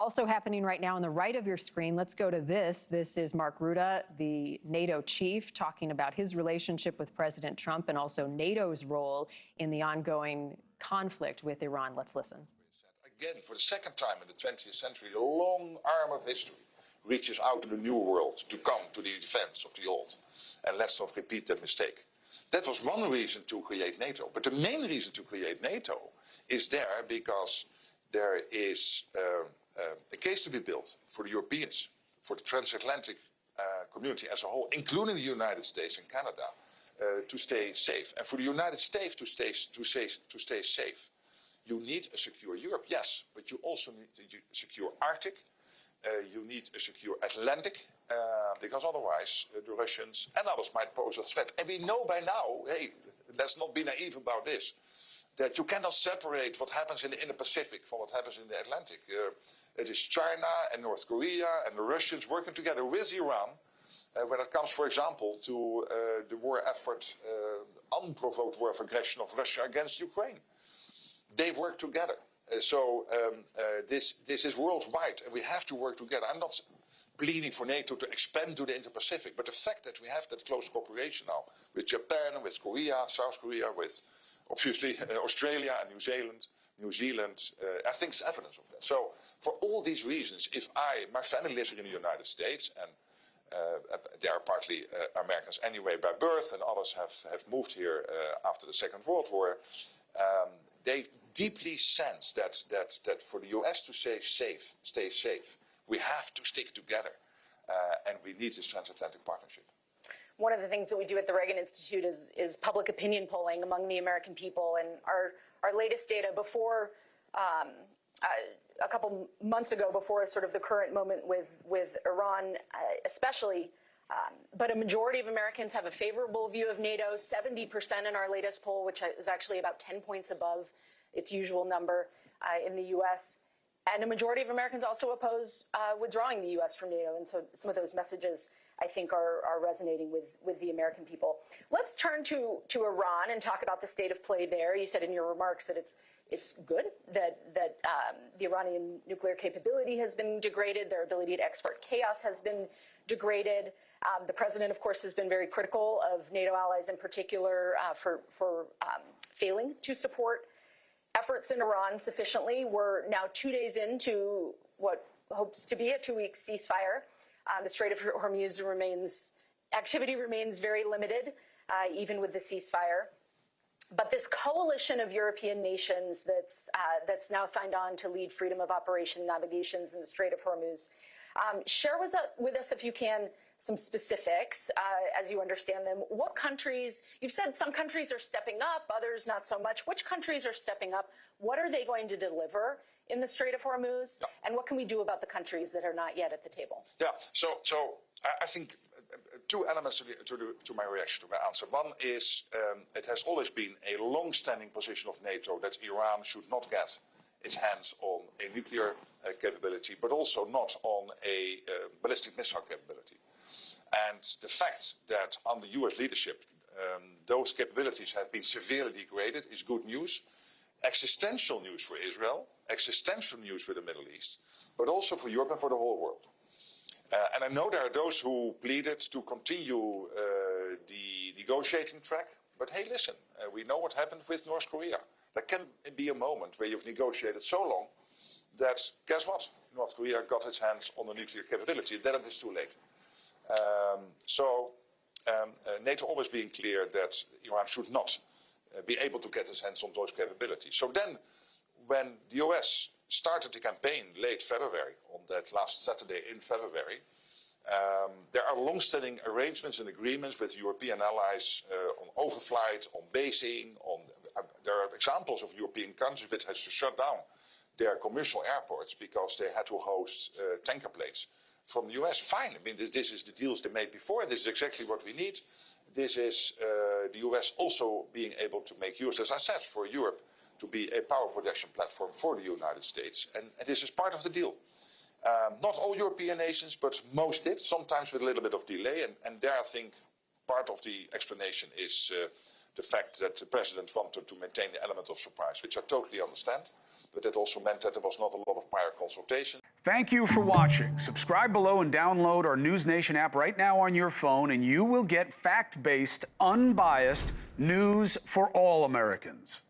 Also happening right now on the right of your screen, let's go to this. This is Mark Rutte, the NATO chief, talking about his relationship with President Trump and also NATO's role in the ongoing conflict with Iran. Let's listen. Again, for the second time in the 20th century, the long arm of history reaches out to the new world to come to the defense of the old. And let's not repeat that mistake. That was one reason to create NATO. But the main reason to create NATO is there because there is a case to be built for the Europeans, for the transatlantic community as a whole, including the United States and Canada, to stay safe. And for the United States to stay safe, you need a secure Europe, yes, but you also need a secure Arctic. You need a secure Atlantic, because otherwise the Russians and others might pose a threat. And we know by now, hey, let's not be naive about this, that you cannot separate what happens in the Indo-Pacific from what happens in the Atlantic. It is China and North Korea and the Russians working together with Iran when it comes, for example, to the war effort, unprovoked war of aggression of Russia against Ukraine. They work together. This is worldwide, and we have to work together. I'm not pleading for NATO to expand to the Indo-Pacific, but the fact that we have that close cooperation now with Japan, with Korea, South Korea, with obviously Australia and New Zealand, I think is evidence of that. So for all these reasons, if my family lives here in the United States, and they are partly Americans anyway by birth, and others have moved here after the Second World War, they deeply sense that for the US to stay safe, we have to stick together, and we need this transatlantic partnership. One of the things that we do at the Reagan Institute is public opinion polling among the American people, and our latest data before a couple months ago, before sort of the current moment with Iran, especially. But a majority of Americans have a favorable view of NATO, 70% in our latest poll, which is actually about 10 points above its usual number in the U.S. And a majority of Americans also oppose withdrawing the U.S. from NATO. And so some of those messages, I think, are resonating with the American people. Let's turn to Iran and talk about the state of play there. You said in your remarks that it's good that the Iranian nuclear capability has been degraded, their ability to export chaos has been degraded. The president, of course, has been very critical of NATO allies in particular for failing to support efforts in Iran sufficiently. We're now 2 days into what hopes to be a 2-week ceasefire. The Strait of Hormuz activity remains very limited, even with the ceasefire. But this coalition of European nations that's now signed on to lead freedom of operation navigations in the Strait of Hormuz, share with us, if you can, some specifics as you understand them. What countries, you've said some countries are stepping up, others not so much. Which countries are stepping up? What are they going to deliver in the Strait of Hormuz? Yeah. And what can we do about the countries that are not yet at the table? Yeah, so I think two elements to my reaction, to my answer. One is it has always been a long-standing position of NATO that Iran should not get its hands on a nuclear capability, but also not on a ballistic missile capability. And the fact that under US leadership, those capabilities have been severely degraded is good news. Existential news for Israel, existential news for the Middle East, but also for Europe and for the whole world. And I know there are those who pleaded to continue the negotiating track, but hey, listen, we know what happened with North Korea. There can be a moment where you've negotiated so long that, guess what? North Korea got its hands on the nuclear capability, then it is too late. NATO always being clear that Iran should not be able to get its hands on those capabilities. So then, when the US started the campaign late February, on that last Saturday in February, there are long-standing arrangements and agreements with European allies on overflight, on basing, there are examples of European countries that had to shut down their commercial airports because they had to host tanker planes from the US. Fine, I mean, this is the deals they made before, this is exactly what we need. This is the US also being able to make use, as I said, for Europe to be a power production platform for the United States. And this is part of the deal. Not all European nations, but most did, sometimes with a little bit of delay. And there I think part of the explanation is the fact that the president wanted to maintain the element of surprise, which I totally understand. But that also meant that there was not a lot of prior consultation. Thank you for watching. Subscribe below and download our NewsNation app right now on your phone, and you will get fact-based, unbiased news for all Americans.